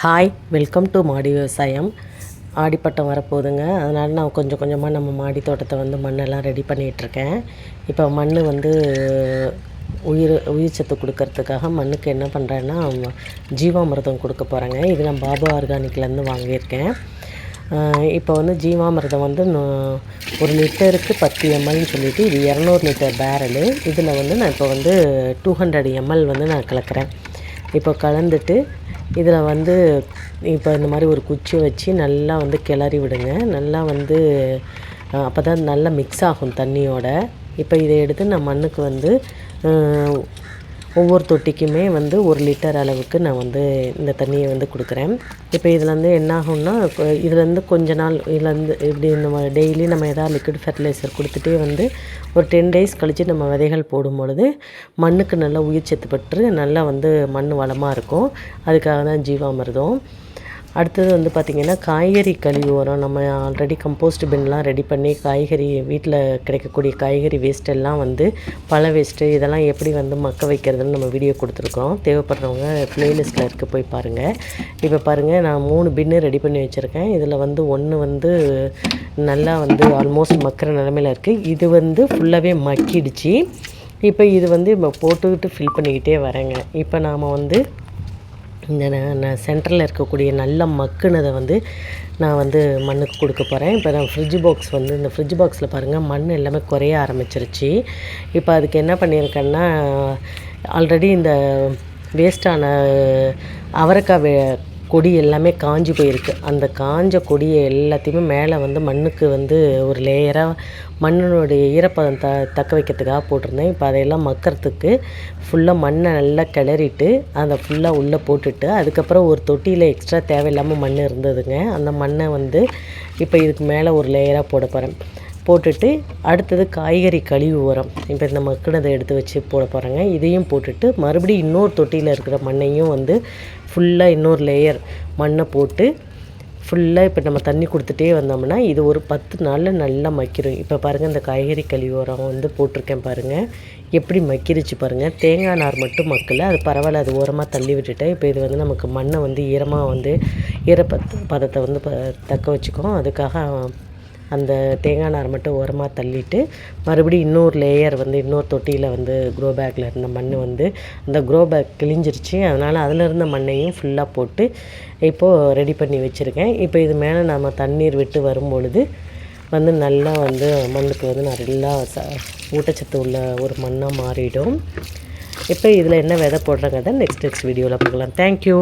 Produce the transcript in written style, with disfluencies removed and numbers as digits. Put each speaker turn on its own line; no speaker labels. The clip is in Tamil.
ஹாய், வெல்கம் டு மாடி விவசாயம். ஆடிப்பட்டம் வரப்போகுதுங்க. அதனால் நான் கொஞ்சம் கொஞ்சமாக நம்ம மாடி தோட்டத்தை வந்து மண்ணெல்லாம் ரெடி பண்ணிகிட்ருக்கேன். இப்போ மண் வந்து உயிர் சத்து கொடுக்கறதுக்காக மண்ணுக்கு என்ன பண்ணுறேன்னா ஜீவாமிர்தம் கொடுக்க போகிறேங்க. இது நான் பாபா ஆர்கானிக்லேருந்து வாங்கியிருக்கேன். இப்போ வந்து ஜீவாமிர்தம் வந்து 1 லிட்டருக்கு 10 mlன்னு சொல்லிவிட்டு இது 200 லிட்டர் பேரலு. இதில் வந்து நான் இப்போ வந்து 200 ml வந்து நான் கலக்கிறேன். இப்போ கலந்துட்டு இதில் வந்து இப்போ இந்த மாதிரி ஒரு குச்சி வச்சு நல்லா வந்து கிளறி விடுங்க. நல்லா வந்து அப்போ தான் நல்லா மிக்ஸ் ஆகும் தண்ணியோட. இப்போ இதை எடுத்து நான் மண்ணுக்கு வந்து ஒவ்வொரு தொட்டிக்குமே வந்து 1 லிட்டர் அளவுக்கு நான் வந்து இந்த தண்ணியை வந்து கொடுக்குறேன். இப்போ இதில் வந்து என்ன ஆகும்னா இதுலேருந்து கொஞ்ச நாள் இதுலேருந்து இப்படி நம்ம டெய்லி நம்ம எதாவது லிக்விட் ஃபெர்டிலைசர் கொடுத்துட்டே வந்து ஒரு 10 டேஸ் கழித்து நம்ம விதைகள் போடும் பொழுது மண்ணுக்கு நல்லா உயிர் சத்து பெற்று நல்லா வந்து மண் வளமாக இருக்கும். அதுக்காக தான் ஜீவாமிர்தம். அடுத்தது வந்து பார்த்திங்கன்னா காய்கறி கழிவு உரம். நம்ம ஆல்ரெடி கம்போஸ்ட் பின்லாம் ரெடி பண்ணி காய்கறி வீட்டில் கிடைக்கக்கூடிய காய்கறி வேஸ்ட்டெல்லாம் வந்து பழ வேஸ்ட்டு இதெல்லாம் எப்படி வந்து மக்க வைக்கிறதுன்னு நம்ம வீடியோ கொடுத்துருக்கோம். தேவைப்படுறவங்க ப்ளேலிஸ்ட்டில் இருக்க போய் பாருங்கள். இப்போ பாருங்கள், நான் 3 பின்னு ரெடி பண்ணி வச்சுருக்கேன். இதில் வந்து 1 வந்து நல்லா வந்து ஆல்மோஸ்ட் மக்கிற நிலமையில் இருக்குது. இது வந்து ஃபுல்லாகவே மக்கிடுச்சு. இப்போ இது வந்து இப்போ போட்டுக்கிட்டு ஃபில் பண்ணிக்கிட்டே வரேங்க. இப்போ நாம் வந்து இந்த நான் சென்டரில் இருக்கக்கூடிய நல்ல மக்குனதை வந்து நான் வந்து மண்ணுக்கு கொடுக்க போகிறேன். இப்போ நான் ஃப்ரிட்ஜ் பாக்ஸ் வந்து இந்த ஃப்ரிட்ஜ் பாக்ஸில் பாருங்கள் மண் எல்லாமே குறைய ஆரம்பிச்சிருச்சு. இப்போ அதுக்கு என்ன பண்ணியிருக்கேன்னா ஆல்ரெடி இந்த வேஸ்ட்டான அவரைக்காய் கொடி எல்லாமே காஞ்சி போயிருக்கு. அந்த காஞ்ச கொடியை எல்லாத்தையுமே மேலே வந்து மண்ணுக்கு வந்து ஒரு லேயராக மண்ணினுடைய ஈரப்பதம் தக்க வைக்கிறதுக்காக போட்டிருந்தேன். இப்போ அதையெல்லாம் மக்கறதுக்கு ஃபுல்லாக மண்ணை நல்லா கிளறிட்டு அதை ஃபுல்லாக உள்ளே போட்டுட்டு அதுக்கப்புறம் ஒரு தொட்டியில் எக்ஸ்ட்ரா தேவையில்லாமல் மண் இருந்ததுங்க. அந்த மண்ணை வந்து இப்போ இதுக்கு மேலே ஒரு லேயராக போட போகிறேன். போட்டுட்டு அடுத்தது காய்கறி கழிவு உரம் இப்போ இந்த மக்கினதை எடுத்து வச்சு போட போகிறேங்க. இதையும் போட்டுட்டு மறுபடியும் இன்னொரு தொட்டியில் இருக்கிற மண்ணையும் வந்து ஃபுல்லாக இன்னொரு லேயர் மண்ணை போட்டு ஃபுல்லாக இப்போ நம்ம தண்ணி கொடுத்துட்டே வந்தோம்னா இது ஒரு 10 நாளில் நல்லா மக்கிரும். இப்போ பாருங்கள், இந்த காய்கறி கழிவு உரம் வந்து போட்டிருக்கேன் பாருங்கள், எப்படி மக்கிருச்சு பாருங்கள். தேங்காய் நார் மட்டும் மக்கல, அது பரவாயில்ல, அது ஓரமாக தள்ளி விட்டுட்டேன். இப்போ இது வந்து நமக்கு மண்ணை வந்து ஈரமாக வந்து ஈரப்பதத்தை வந்து தக்க வச்சுக்கும். அதுக்காக அந்த தேங்காய் நார் மட்டும் ஓரமாக தள்ளிட்டு மறுபடியும் இன்னொரு லேயர் வந்து இன்னொரு தொட்டியில் வந்து க்ரோ பேக்கில் இருந்த மண் வந்து அந்த க்ரோ பேக் கிழிஞ்சிருச்சு. அதனால் அதில் இருந்த மண்ணையும் ஃபுல்லாக போட்டு இப்போது ரெடி பண்ணி வச்சுருக்கேன். இப்போ இது மேலே நம்ம தண்ணீர் விட்டு வரும்பொழுது வந்து நல்லா வந்து மண்ணுக்கு வந்து நல்லா ஊட்டச்சத்து உள்ள ஒரு மண்ணாக மாறிடும். இப்போ இதில் என்ன விதை போடுறாங்க நெக்ஸ்ட் வீடியோவில் பார்க்கலாம். தேங்க்யூ.